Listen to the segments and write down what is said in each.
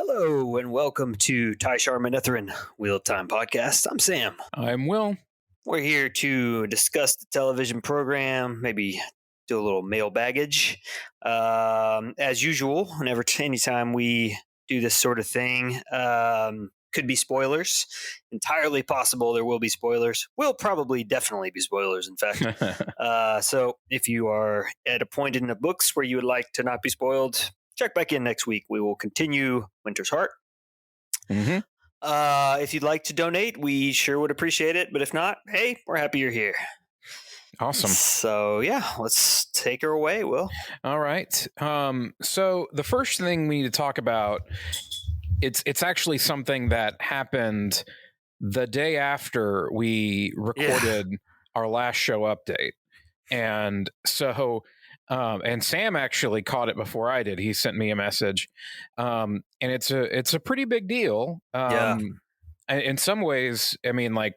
Hello and welcome to Tai'Shar Wheel Time Podcast. I'm Sam. I'm Will. We're here to discuss the television program, maybe do a little mail baggage. As usual, anytime we do this sort of thing, could be spoilers. Entirely possible there will be spoilers. Will probably definitely be spoilers, in fact. So if you are at a point in the books where you would like to not be spoiled, check back in next week. We will continue Winter's Heart. Mhm. If you'd like to donate, we sure would appreciate it. But if not, hey, we're happy you're here. Awesome. So yeah, let's take her away, Will. All right. So the first thing we need to talk about, it's actually something that happened the day after we recorded our last show update. And so and Sam actually caught it before I did. He sent me a message. And it's a pretty big deal. In some ways, I mean, like,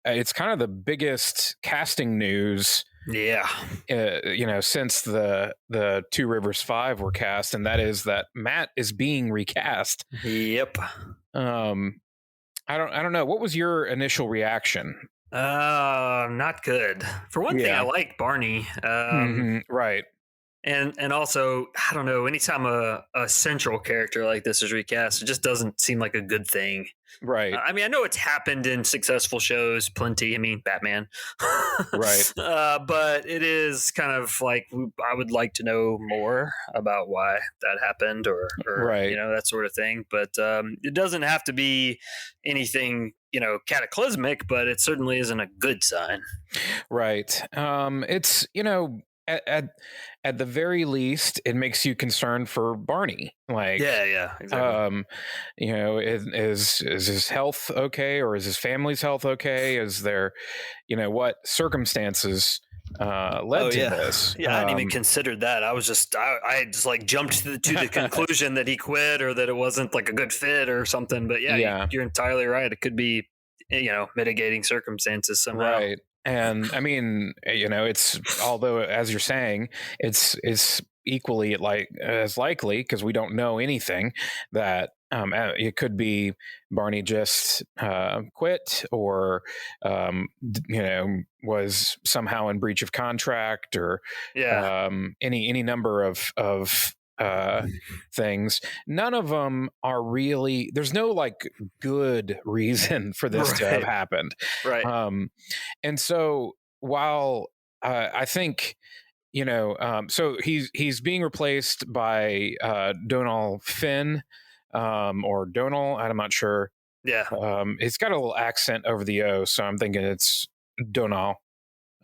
it's kind of the biggest casting news since the Two Rivers 5 were cast, and that is that Matt is being recast. Yep. I don't know, what was your initial reaction? Not good. For one thing, I like Barney. Right. And also, I don't know, anytime a central character like this is recast, it just doesn't seem like a good thing. Right. I mean, I know it's happened in successful shows, plenty. I mean, Batman. Right. But it is kind of like, I would like to know more about why that happened or Right. that sort of thing. But it doesn't have to be anything, cataclysmic, but it certainly isn't a good sign. Right. It's, at the very least, it makes you concerned for Barney. Like, exactly. Is his health okay, or is his family's health okay? Is there, what circumstances led to this? Yeah, I hadn't even considered that. I just like jumped to the conclusion that he quit or that it wasn't like a good fit or something. But you're entirely right. It could be, mitigating circumstances somehow. Right. And I mean, it's, although as you're saying, it's equally as likely, because we don't know anything, that it could be Barney just quit, or was somehow in breach of contract, or any number of things. None of them are really, there's no like good reason for this to have happened. Right. And so while I think, so he's being replaced by Donal Finn, or Donal, I'm not sure. Yeah. It's got a little accent over the O, so I'm thinking it's Donal,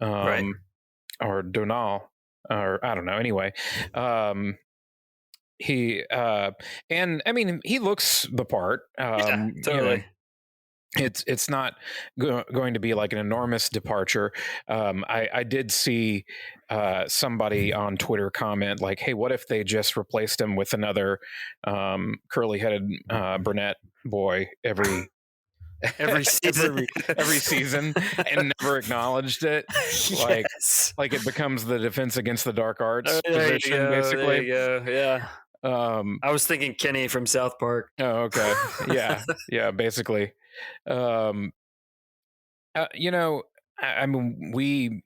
or Donal, or I don't know. Anyway, he and I mean, he looks the part. Totally. It's not going to be like an enormous departure. I did see somebody on Twitter comment like, "Hey, what if they just replaced him with another curly-headed brunette boy every season, every season, and never acknowledged it? Like it becomes the Defense Against the Dark Arts position, basically." There you go. Yeah. I was thinking Kenny from South Park. Oh, okay. Yeah, basically. I mean,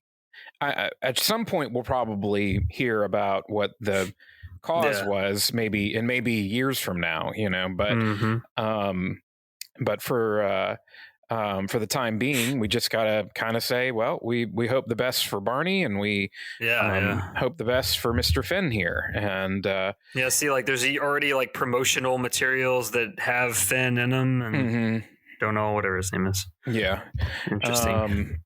at some point we'll probably hear about what the cause was, maybe years from now, but for the time being, we just gotta kind of say, well, we hope the best for Barney, and we hope the best for Mr. Finn here. And see, like there's already like promotional materials that have Finn in them, and don't know whatever his name is. Yeah, interesting.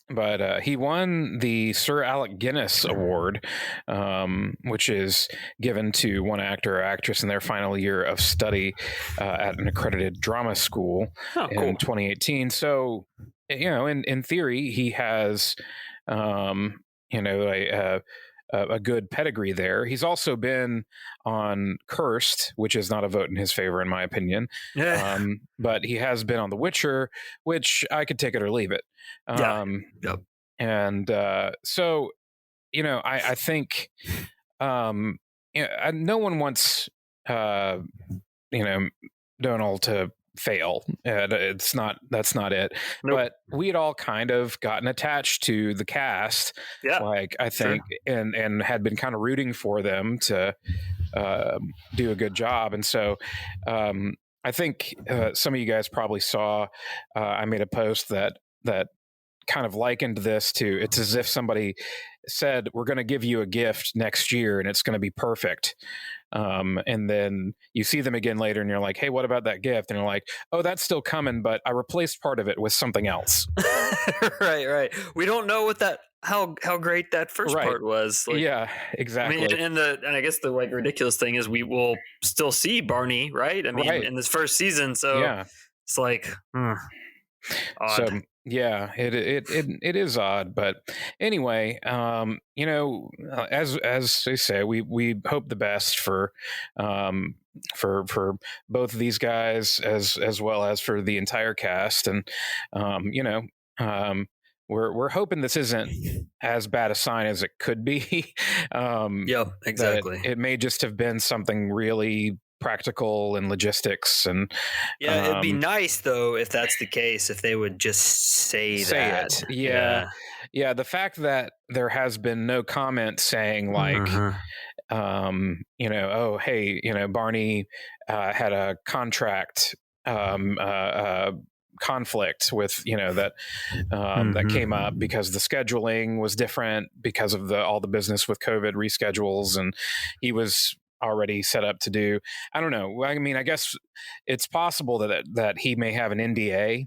But he won the Sir Alec Guinness Award, which is given to one actor or actress in their final year of study at an accredited drama school in 2018. So, in theory, he has, a good pedigree there. He's also been on Cursed, which is not a vote in his favor, in my opinion. But he has been on The Witcher, which I could take it or leave it. And so, I think no one wants Donald to fail. That's not it. Nope. But we had all kind of gotten attached to the cast, Yeah. like I Sure. think, and had been kind of rooting for them to do a good job. And so I think some of you guys probably saw I made a post that kind of likened this to, it's as if somebody said, we're going to give you a gift next year and it's going to be perfect. And then you see them again later and you're like, hey, what about that gift? And you're like, oh, that's still coming, but I replaced part of it with something else. Right. We don't know what that how great that first Right. part was. Like, Yeah, I exactly. mean, and I guess the like ridiculous thing is we will still see Barney, right? I mean, Right. in this first season, so Yeah. it's like So odd. yeah, it is odd, but anyway, as they say, we hope the best um, for both of these guys as well as for the entire cast, and um, you know, um, we're hoping this isn't as bad a sign as it could be. Yep, That exactly. it may just have been something really practical and logistics and Yeah, it'd be nice though if that's the case, if they would just say say that. it. Yeah. Yeah. Yeah. The fact that there has been no comment saying, like, Mhm. oh, hey, Barney had a contract conflict with, that came up Mhm. because the scheduling was different because of all the business with COVID reschedules, and he was already set up to do. I don't know. I mean, I guess it's possible that he may have an NDA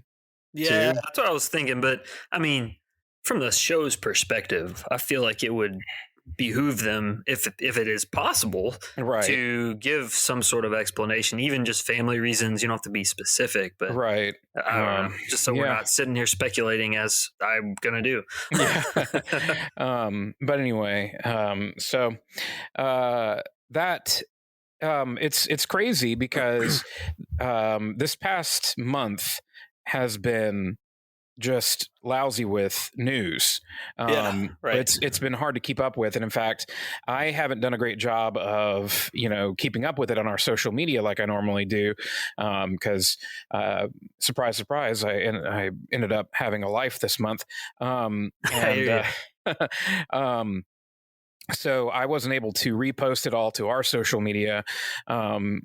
Yeah, too. that's what I was thinking. But I mean, from the show's perspective, I feel like it would behoove them, if it is possible, Right. to give some sort of explanation, even just family reasons. You don't have to be specific, but Right. I don't know, just so we're Yeah. not sitting here speculating as I'm gonna do. Yeah. But anyway, so that it's crazy because this past month has been just lousy with news. Yeah, right. It's been hard to keep up with, and in fact, I haven't done a great job of keeping up with it on our social media like I normally do, because surprise, surprise, I ended up having a life this month, I hear you. um, so I wasn't able to repost it all to our social media. Um,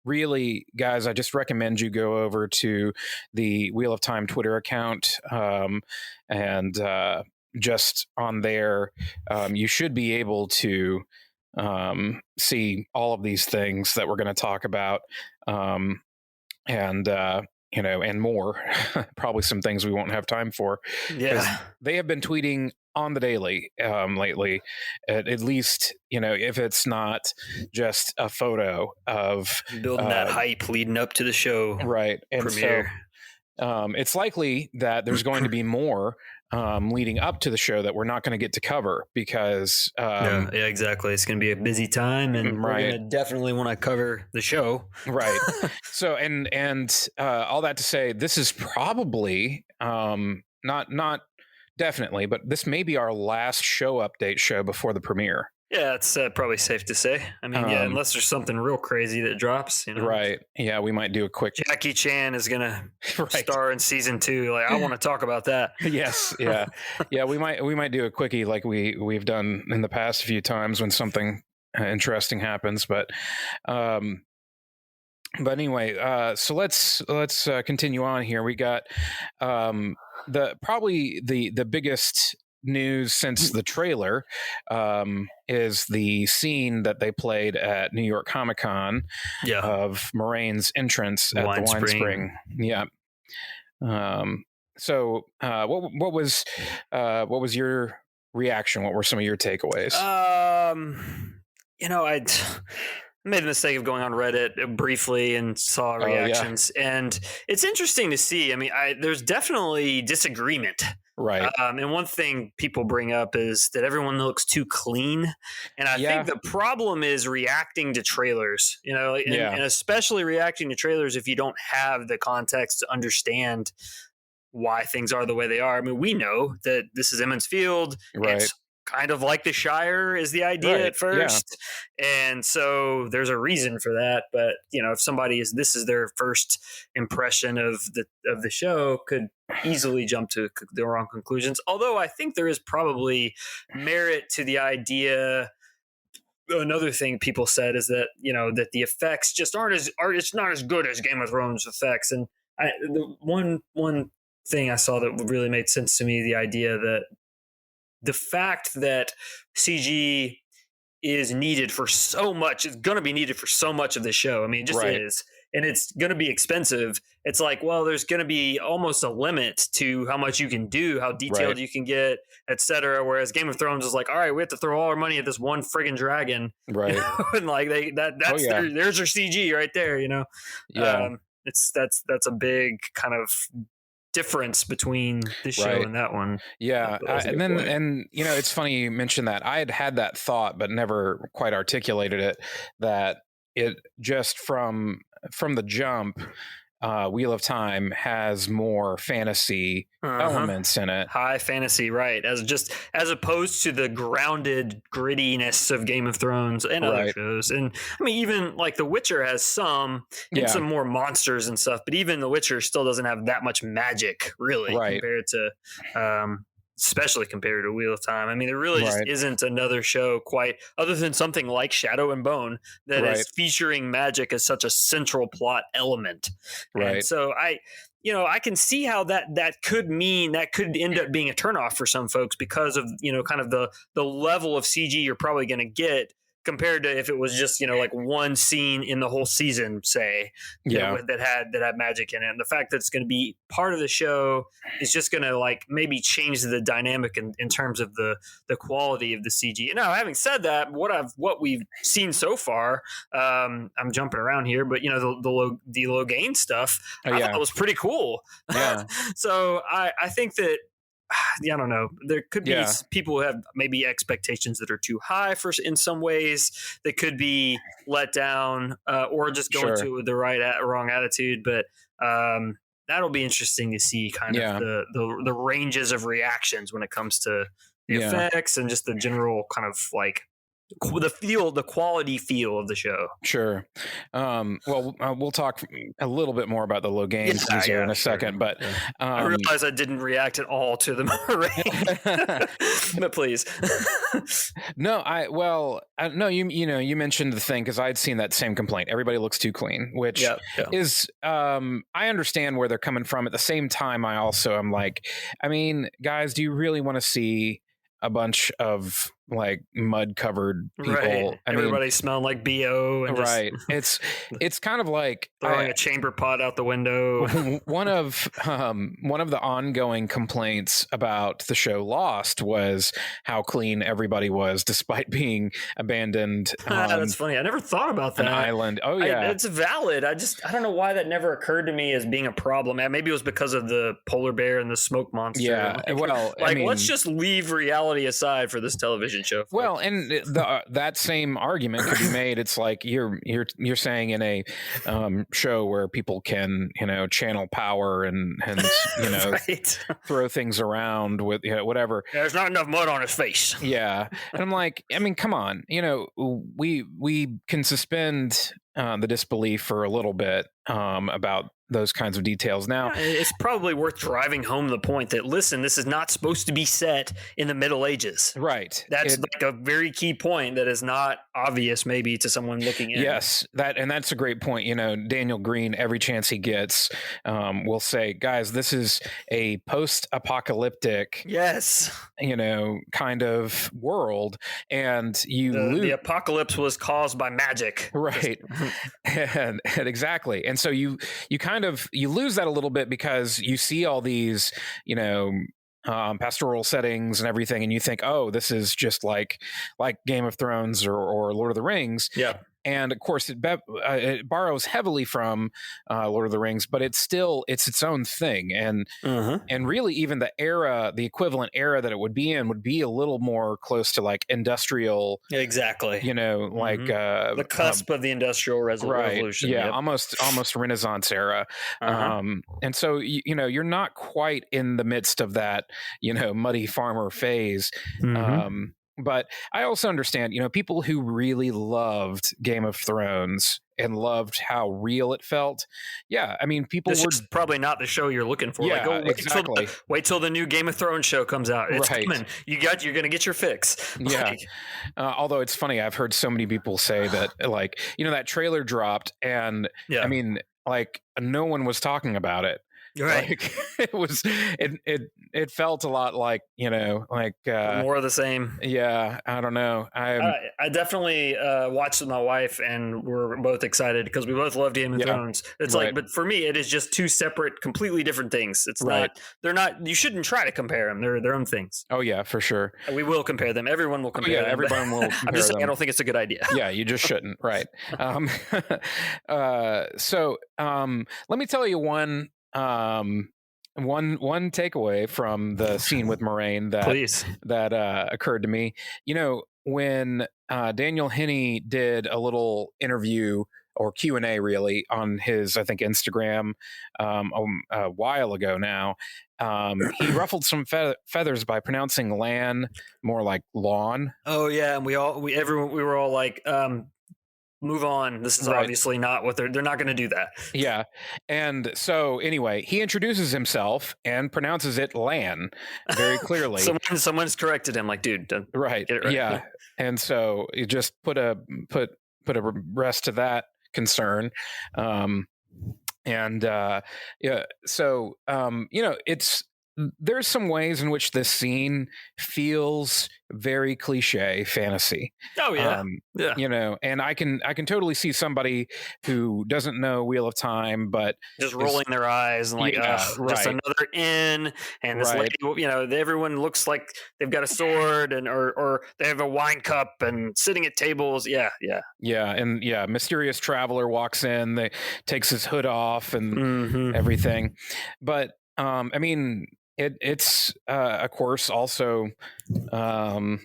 really, guys, I just recommend you go over to the Wheel of Time Twitter account, and just on there, you should be able to see all of these things that we're going to talk about, and and more. Probably some things we won't have time for, because Yeah, they have been tweeting on the daily lately. At least if it's not just a photo of building that hype leading up to the show right, and so premiere. it's likely that there's going to be more leading up to the show that we're not going to get to cover because Yeah, exactly. It's going to be a busy time, and we're going right. to definitely want to cover the show. Right. So and all that to say, this is probably not definitely, but this may be our last show update show before the premiere. Yeah, it's probably safe to say. I mean, yeah, Um, unless there's something real crazy that drops, right. Yeah, we might do a quick Jackie Chan is going to right. star in season 2. Like, I want to talk about that. Yes, yeah. Yeah, we might do a quickie like we've done in the past few times when something interesting happens, um but anyway, so let's continue on here. We got the biggest news since the trailer is the scene that they played at New York Comic Con Yeah. of Moraine's entrance at the Wine Spring. Yeah. So what was your reaction? What were some of your takeaways? I made the mistake of going on Reddit briefly and saw Oh yeah, reactions, and it's interesting to see. I mean, there's definitely disagreement. right. And one thing people bring up is that everyone looks too clean, and I Yeah. think the problem is reacting to trailers. Yeah. And especially reacting to trailers if you don't have the context to understand why things are the way they are. I mean, we know that this is Emmons Field. Right. It's kind of like the Shire is the idea Right. at Yeah. first. And so there's a reason for that. But, if somebody this is their first impression of the show, could easily jump to the wrong conclusions. Although I think there is probably merit to the idea. Another thing people said is that that the effects just it's not as good as Game of Thrones effects. And the one thing I saw that really made sense to me, the idea that the fact that CG is needed for so much, it's going to be needed for so much of the show. I mean, it just Right. is. And it's going to be expensive. It's like, well, there's going to be almost a limit to how much you can do, how detailed Right. you can get, etc. Whereas Game of Thrones is like, all right, we have to throw all our money at this one friggin' dragon, Right. and like Oh that's yeah. there's your CG right there. Yeah. That's a big kind of difference between this show Right. and that one. Yeah. That was a good point. And it's funny you mentioned that. I had that thought, but never quite articulated it. That it just from the jump, Wheel of Time has more fantasy elements in it. High fantasy, right? As opposed to the grounded grittiness of Game of Thrones and other Right. shows. And I mean, even like The Witcher has some Yeah. some more monsters and stuff, but even The Witcher still doesn't have that much magic, really, Right. compared to especially compared to Wheel of Time. I mean, there really just Right. isn't another show quite, other than something like Shadow and Bone, that Right. is featuring magic as such a central plot element. And Right. so I can see how that could end up being a turnoff for some folks because of kind of the level of CG you're probably going to get compared to if it was just like one scene in the whole season, say, Yeah. that had magic in it. And the fact that it's going to be part of the show is just going to like maybe change the dynamic in terms of the quality of the CG. Now, having said that, what we've seen so far, I'm jumping around here, but the Logain stuff, Oh, I yeah. thought was pretty cool. Yeah. So I think that I don't know. There could be Yeah. people who have maybe expectations that are too high in some ways. That could be let down, or just go Sure. into it with the wrong attitude. But that'll be interesting to see kind Yeah. of the ranges of reactions when it comes to the Yeah. effects and just the general kind of like the quality feel of the show. Sure. Well, we'll talk a little bit more about the Logain teaser in a second, but I realize I didn't react at all to the rain, but please. no, you mentioned the thing because I'd seen that same complaint. Everybody looks too clean, which Yeah. is I understand where they're coming from. At the same time, I also am like, I mean, guys, do you really want to see a bunch of like mud covered people? Right. Everybody smelling like BO and right. It's kind of like throwing a chamber pot out the window. one of the ongoing complaints about the show Lost was how clean everybody was despite being abandoned. That's funny. I never thought about that. An island. Oh yeah. It's valid. I don't know why that never occurred to me as being a problem. Maybe it was because of the polar bear and the smoke monster. Yeah. Let's just leave reality aside for this television show. Well, and that same argument could be made. It's like you're saying in a show where people can channel power and right. throw things around with whatever. There's not enough mud on his face. Yeah, and I'm like, I mean, come on, we can suspend the disbelief for a little bit about those kinds of details. Now, it's probably worth driving home the point that, listen, this is not supposed to be set in the Middle Ages. Right. That's like a very key point that is not obvious maybe to someone looking in. Yes, that's a great point. Daniel Green, every chance he gets, will say, guys, this is a post-apocalyptic, yes, kind of world, and the apocalypse was caused by magic. Right. and exactly. And so you kind of lose that a little bit because you see all these pastoral settings and everything, and you think, oh, this is just like Game of Thrones or Lord of the Rings. Yeah. and of course it borrows heavily from Lord of the Rings, but it's its own thing, Uh-huh. and really even the equivalent era that it would be in would be a little more close to like industrial, Exactly. like Hmm. The cusp of the Industrial right, Revolution. yeah, Yep. almost Renaissance era. Uh-huh. And so you're not quite in the midst of that muddy farmer phase. Hmm. But I also understand, people who really loved Game of Thrones and loved how real it felt. Yeah, I mean, people That's were, just probably not the show you're looking for. Like, yeah, oh, exactly. wait till the new Game of Thrones show comes out. It's Right. coming. You're gonna get your fix. Yeah. Like, Although it's funny, I've heard so many people say that, like, that trailer dropped, and I yeah, mean, like, no one was talking about it. you're right. Like, it felt a lot like, like, More of the same. yeah, I don't know. I definitely watched with my wife, and we're both excited because we both love Game of Yeah, Thrones. It's like, right, but for me, it is just two separate, completely different things. It's right. not. They're not. You shouldn't try to compare them. They're their own things. Oh, yeah, for sure. We will compare them. Everyone will Oh, yeah, compare them. But everyone will I'm just compare saying, I them. don't think it's a good idea. Yeah, you just shouldn't. Right. Um, let me tell you one takeaway from the scene with Moraine Please. that occurred to me. When Daniel Henney did a little interview or Q&A really on his, I think, Instagram a while ago now, he ruffled some feathers by pronouncing lan more like lawn. Oh yeah, and we were all like, move on. This is Right. obviously not what they're not going to do that. Yeah. And so anyway, he introduces himself and pronounces it Lan very clearly. Someone's corrected him, like, dude, Right. get it right. Yeah. And so you just put a rest to that concern. Um and yeah, so it's there's some ways in which this scene feels very cliche fantasy. Oh yeah, um yeah. and I can totally see somebody who doesn't know Wheel of Time but Just is, rolling their eyes and like, yeah, just right, another inn, and this right, lady, everyone looks like they've got a sword and or they have a wine cup and sitting at tables. Yeah, yeah. yeah, and yeah, mysterious traveler walks in, they takes his hood off and Hmm. everything. But I mean, it's of course also um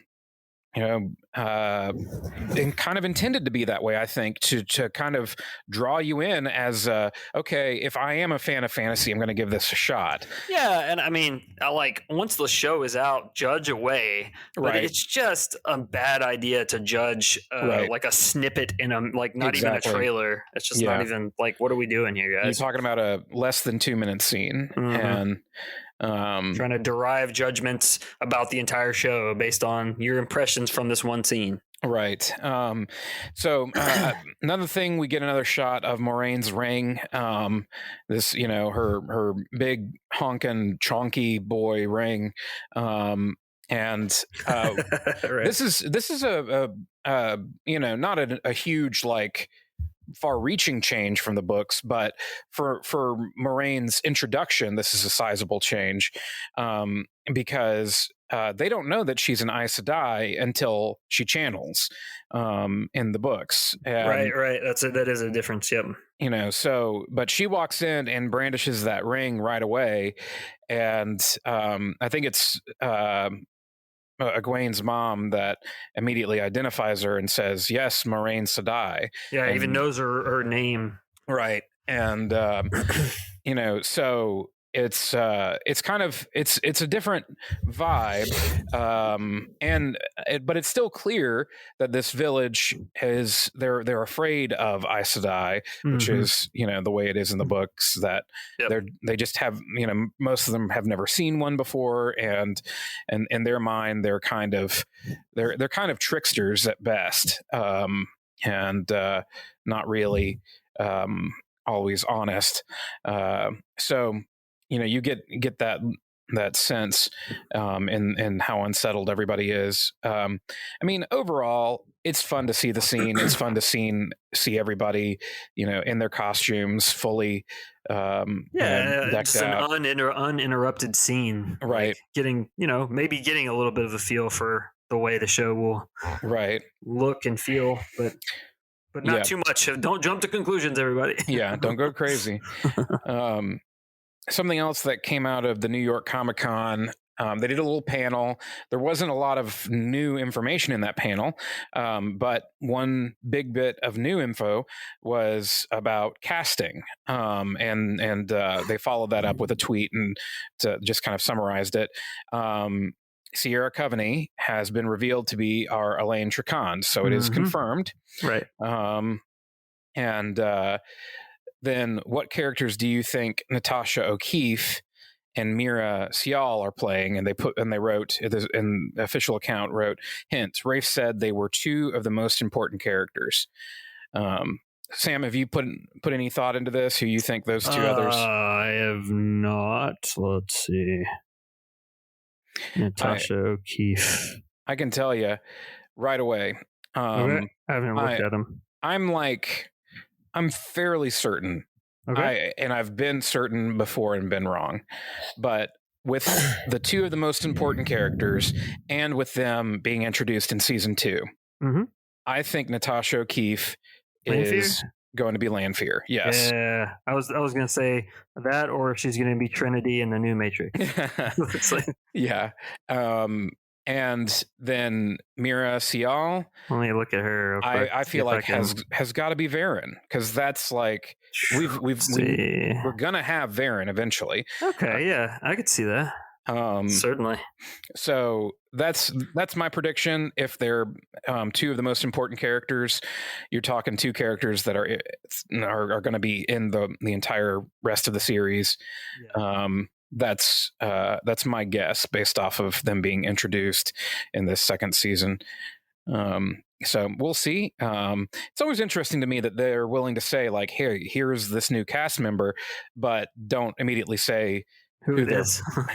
you know and kind of intended to be that way, I think, to kind of draw you in as okay, if I am a fan of fantasy, I'm going to give this a shot. Yeah, and I mean, I like, once the show is out, judge away. But Right, it's just a bad idea to judge right, like a snippet in a, like, not even a exactly. trailer. It's just not Yeah, even like, what are we doing here, you're guys? talking about a less than 2 minute scene, Hmm. and Trying to derive judgments about the entire show based on your impressions from this one scene. right. So another thing, we get another shot of Moraine's ring. This, her big honking chonky boy ring. And Right. this is not a huge, like, far-reaching change from the books, but for Moraine's introduction, this is a sizable change, because they don't know that she's an Aes Sedai until she channels in the books, and Right, right. That is a difference. Yep. so but she walks in and brandishes that ring right away, and I think it's Egwene's mom that immediately identifies her and says, "Yes, Moraine Sedai." Yeah, even And knows her name. right, and so it's kind of it's a different vibe, but it's still clear that this village is they're afraid of Aes Sedai, which Hmm. is the way it is in the books, that Yep. they just have, most of them have never seen one before, and in their mind they're kind of tricksters at best, and not really always honest. So you get that sense in how unsettled everybody is. I mean, overall, it's fun to see the scene. It's fun to see everybody, in their costumes, fully, Yeah, decked just an out. uninterrupted scene. Like, Right, maybe getting a little bit of a feel for the way the show will right. look and feel. But but not Yeah, too much. Don't jump to conclusions, everybody. yeah, don't go crazy. Um, Something else that came out of the New York Comic Con. They did a little panel. There wasn't a lot of new information in that panel, but one big bit of new info was about casting, and they followed that up with a tweet and just kind of summarized it. Sierra Coveney has been revealed to be our Elaine Tricon, so it is confirmed. Right. And then what characters do you think Natasha O'Keefe and Mira Sial are playing? And they wrote in the official account wrote, hint, Rafe said they were two of the most important characters. Sam, have you put any thought into this? Who you think those two others? I have not. Let's see. Natasha O'Keefe. I can tell you right away. Okay. I haven't looked at them. I'm fairly certain. Okay. I've been certain before and been wrong. But with the two of the most important characters and with them being introduced in season 2, I think Natasha O'Keefe is going to be Lanfear. Yes. Yeah. I was going to say that, or she's going to be Trinity in the new Matrix. Yeah. And then Mira Sial. Let me look at her. I feel like has got to be Varen, because that's like we're gonna have Varen eventually. Okay, yeah, I could see that. Certainly. So that's my prediction. If they're two of the most important characters, you're talking two characters that are going to be in the entire rest of the series. Yeah. That's my guess based off of them being introduced in this second season. So we'll see. It's always interesting to me that they're willing to say, like, hey, here's this new cast member, but don't immediately say who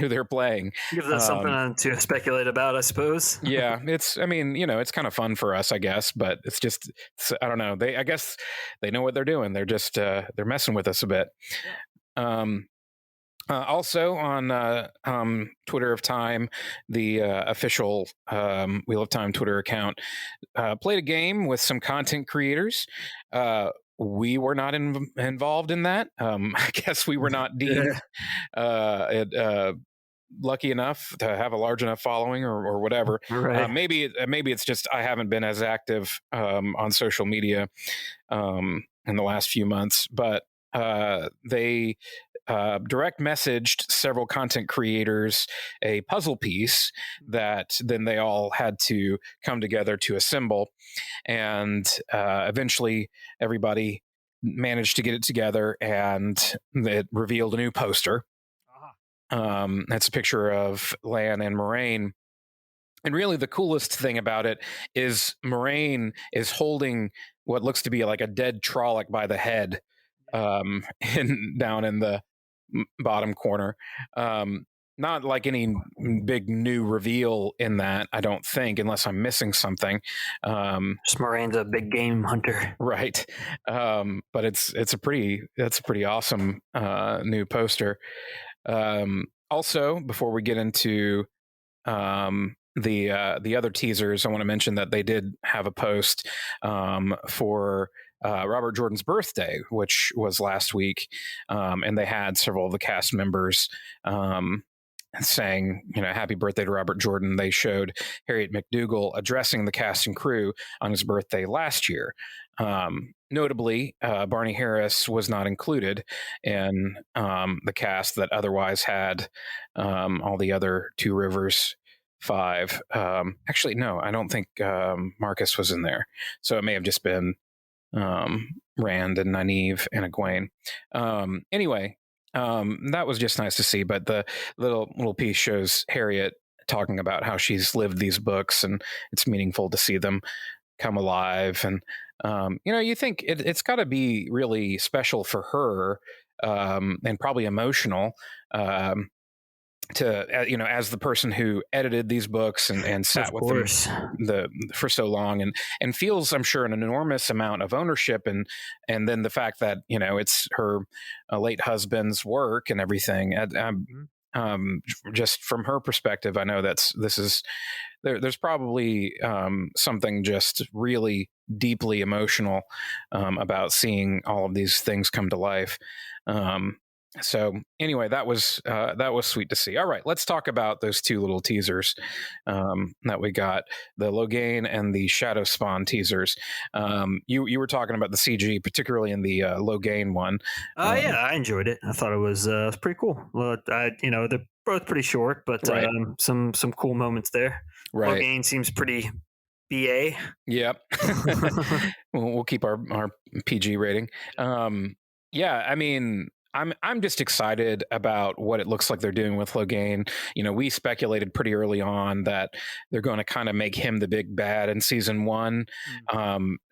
they're playing. Gives us something to speculate about, I suppose. Yeah, it's kind of fun for us, I guess, but I don't know. I guess they know what they're doing. They're just they're messing with us a bit. Yeah. Also on Twitter of Time, the official Wheel of Time Twitter account, played a game with some content creators. We were not involved in that. I guess we were not deemed lucky enough to have a large enough following or whatever. Right. Maybe it's just I haven't been as active on social media in the last few months, but they direct messaged several content creators a puzzle piece that then they all had to come together to assemble, and eventually everybody managed to get it together, and it revealed a new poster. That's a picture of Lan and Moraine. And really the coolest thing about it is Moraine is holding what looks to be like a dead Trolloc by the head down in the bottom corner. Not like any big new reveal in that, I don't think, unless I'm missing something. Just Moraine's a big game hunter, right? But it's a pretty awesome new poster. Also, before we get into the other teasers, I want to mention that they did have a post for Robert Jordan's birthday, which was last week, and they had several of the cast members saying, happy birthday to Robert Jordan. They showed Harriet McDougal addressing the cast and crew on his birthday last year. Notably, Barney Harris was not included in the cast that otherwise had all the other Two Rivers 5. Actually, no, I don't think Marcus was in there. So it may have just been Rand and Nynaeve and Egwene. Anyway, that was just nice to see. But the little piece shows Harriet talking about how she's lived these books, and it's meaningful to see them come alive. And you think it's got to be really special for her, and probably emotional, to as the person who edited these books and sat with them for so long and feels, I'm sure, an enormous amount of ownership, and then the fact that it's her late husband's work and everything. just from her perspective, I know there's probably something just really deeply emotional about seeing all of these things come to life. Um, so anyway, that was sweet to see. All right, let's talk about those two little teasers that we got, the Logain and the Shadow Spawn teasers. You were talking about the CG, particularly in the Logain one. Yeah, Um, I enjoyed it. I thought it was pretty cool. Well, they're both pretty short, but right, some cool moments there. right. Logain seems pretty BA. Yep. We'll keep our PG rating. Yeah, I mean, I'm just excited about what it looks like they're doing with Logain. You know, we speculated pretty early on that they're going to kind of make him the big bad in season one,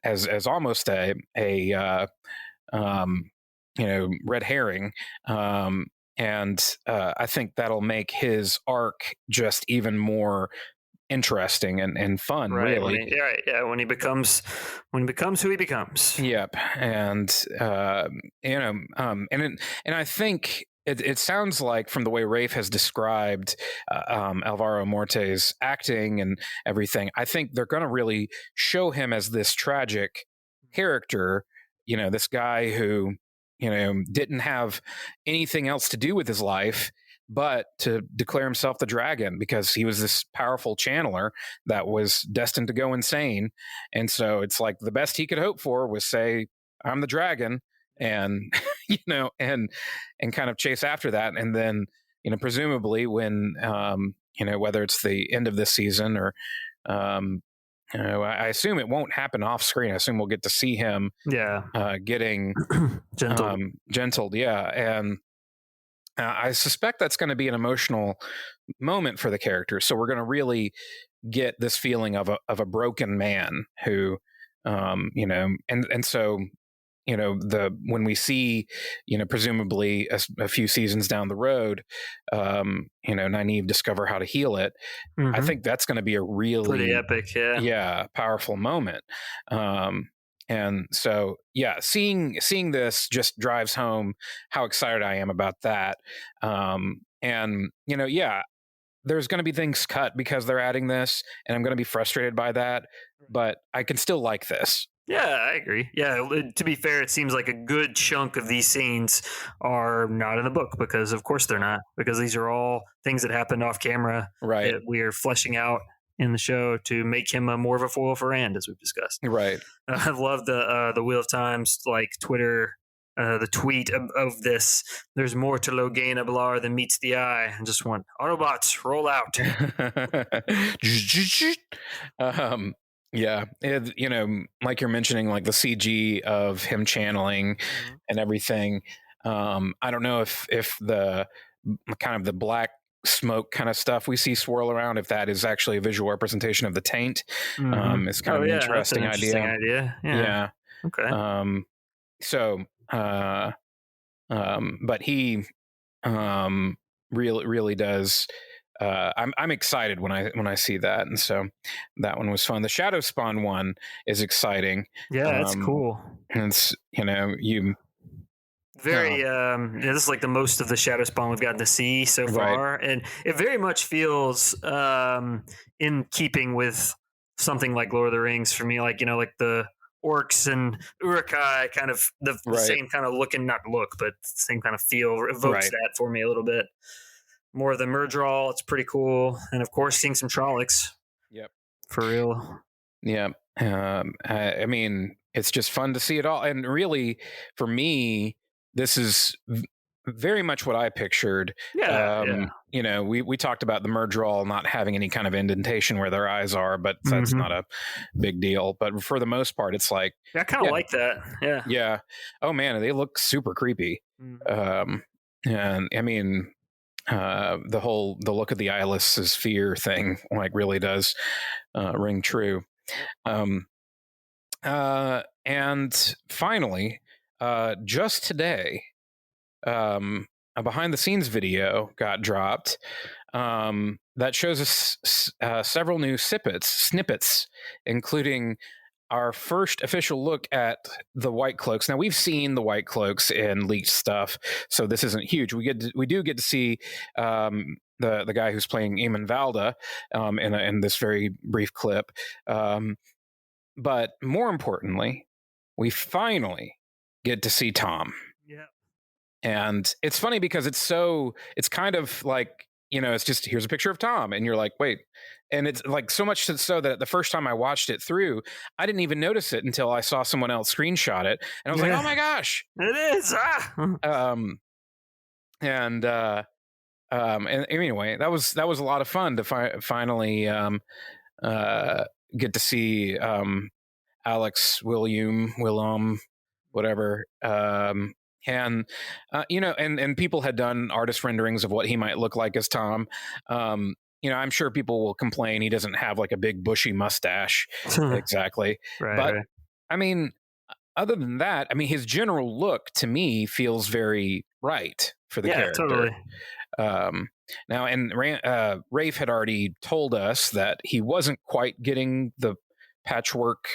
as almost a um, red herring. And I think that'll make his arc just even more interesting and fun, Right. really. When he becomes who he becomes. Yep, and and I think it sounds like from the way Rafe has described Alvaro Morte's acting and everything, I think they're going to really show him as this tragic character. You know, this guy who didn't have anything else to do with his life but to declare himself the dragon because he was this powerful channeler that was destined to go insane. And so it's like the best he could hope for was say, I'm the dragon, and and kind of chase after that. And then, presumably when whether it's the end of this season or I assume it won't happen off screen. I assume we'll get to see him Yeah. getting Gentle. gentled. Yeah. And I suspect that's going to be an emotional moment for the character. So we're going to really get this feeling of a broken man who, and so when we see presumably a few seasons down the road, Nynaeve discover how to heal it. I think that's going to be a really pretty epic, yeah, powerful moment. And so, yeah, seeing this just drives home how excited I am about that. And yeah, there's going to be things cut because they're adding this, and I'm going to be frustrated by that. But I can still like this. Yeah, I agree. Yeah, to be fair, it seems like a good chunk of these scenes are not in the book because, of course, they're not. Because these are all things that happened off camera Right. that we are fleshing out in the show to make him more of a foil for Rand, as we've discussed. Right. I love the Wheel of Time's like Twitter, the tweet of this. There's more to Logain Ablar than meets the eye. And just one Autobots roll out. Yeah, like you're mentioning, like the CG of him channeling and everything. I don't know if the kind of the black smoke kind of stuff we see swirl around, if that is actually a visual representation of the taint. It's kind of an interesting idea. Yeah. Okay. So, but he really does. I'm excited when I see that, and so that one was fun. The Shadow Spawn one is exciting. Yeah, that's cool. And it's you very this is like the most of the Shadow Spawn we've gotten to see so far, and it very much feels in keeping with something like Lord of the Rings for me, like like the orcs and Uruk-hai, kind of the same kind of but same kind of feel evokes that for me a little bit. More of the Murdral, it's pretty cool, and of course seeing some Trollocs. Yep, for real. Yeah, I mean, it's just fun to see it all, and really, for me, this is very much what I pictured. Yeah. We talked about the Murdral not having any kind of indentation where their eyes are, but that's not a big deal. But for the most part, it's like I kind of like that. Yeah. Yeah. Oh man, they look super creepy. And I mean, the look of the eyeless is fear thing like really does ring true. And finally, just today, a behind the scenes video got dropped that shows us several new snippets, including our first official look at the White Cloaks. Now we've seen the White Cloaks in leaked stuff, so this isn't huge. We do get to see the guy who's playing Eamon Valda in this very brief clip. But more importantly, we finally get to see Tom. Yeah. And it's funny because it's kind of like, it's just, here's a picture of Tom. And you're like, wait. And it's like so much so that the first time I watched it through, I didn't even notice it until I saw someone else screenshot it. And I was like, oh my gosh. It is. And anyway, that was a lot of fun to finally get to see Alex Willem, whatever. And people had done artist renderings of what he might look like as Tom. I'm sure people will complain he doesn't have like a big bushy mustache exactly. Right, but right. I mean, other than that, I mean, his general look to me feels very right for the character. Totally. Now, and Rafe had already told us that he wasn't quite getting the patchwork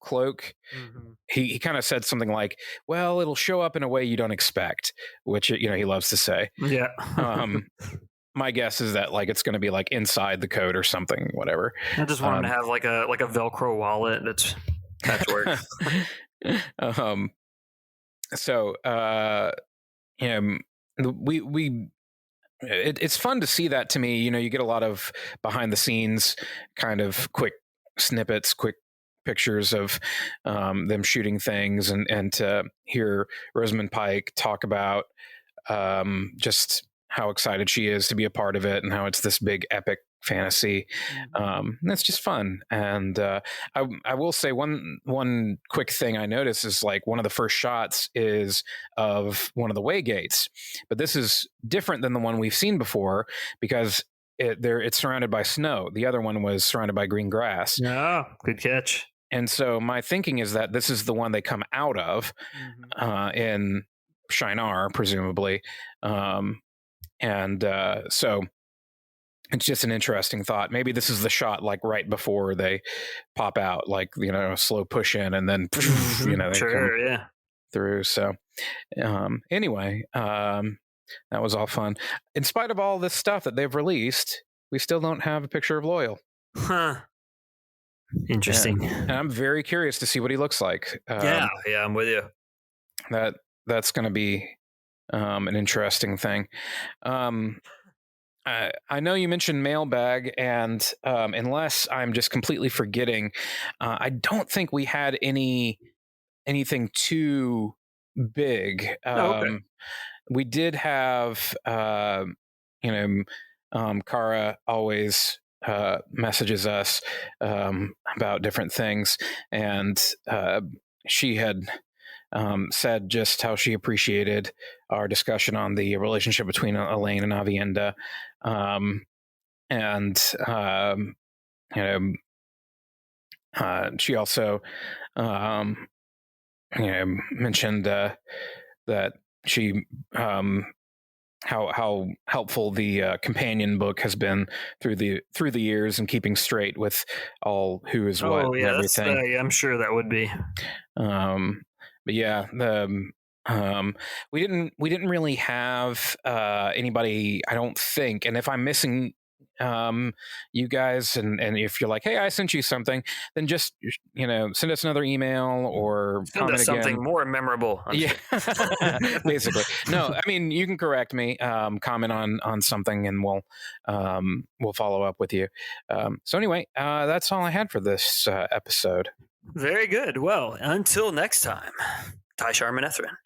cloak. Mm-hmm. He kind of said something like, well, it'll show up in a way you don't expect, which, he loves to say. Yeah. My guess is that like it's going to be like inside the coat or something, whatever. I just want him to have like a Velcro wallet that's patchwork. It's fun to see that to me. You get a lot of behind the scenes kind of quick snippets, quick pictures of them shooting things, and to hear Rosamund Pike talk about just how excited she is to be a part of it and how it's this big epic fantasy. That's just fun. And I will say one quick thing I noticed is like one of the first shots is of one of the way gates, but this is different than the one we've seen before because it's surrounded by snow. The other one was surrounded by green grass. Oh, good catch. And so my thinking is that this is the one they come out of in Shinar, presumably. So it's just an interesting thought. Maybe this is the shot like right before they pop out, like, a slow push in and then, they come through. So anyway, that was all fun. In spite of all this stuff that they've released, we still don't have a picture of Loyal. Huh. Interesting. And I'm very curious to see what he looks like. Yeah, I'm with you. That's going to be an interesting thing. I know you mentioned mailbag, and unless I'm just completely forgetting, I don't think we had anything too big. Okay. We did have, Kara always messages us about different things, and she had said just how she appreciated our discussion on the relationship between Elaine and Avienda. She also, mentioned that she, how helpful the companion book has been through the years and keeping straight with all who is what and everything. I'm sure that would be. But yeah, we didn't really have anybody, I don't think. And if I'm missing you guys, and if you're like, hey, I sent you something, then just send us another email or send comment us something again. more memorable. Yeah, basically. No, I mean, you can correct me, comment on something, and we'll follow up with you. So anyway, that's all I had for this episode. Very good. Well, until next time, Tai'Shar Manethrin.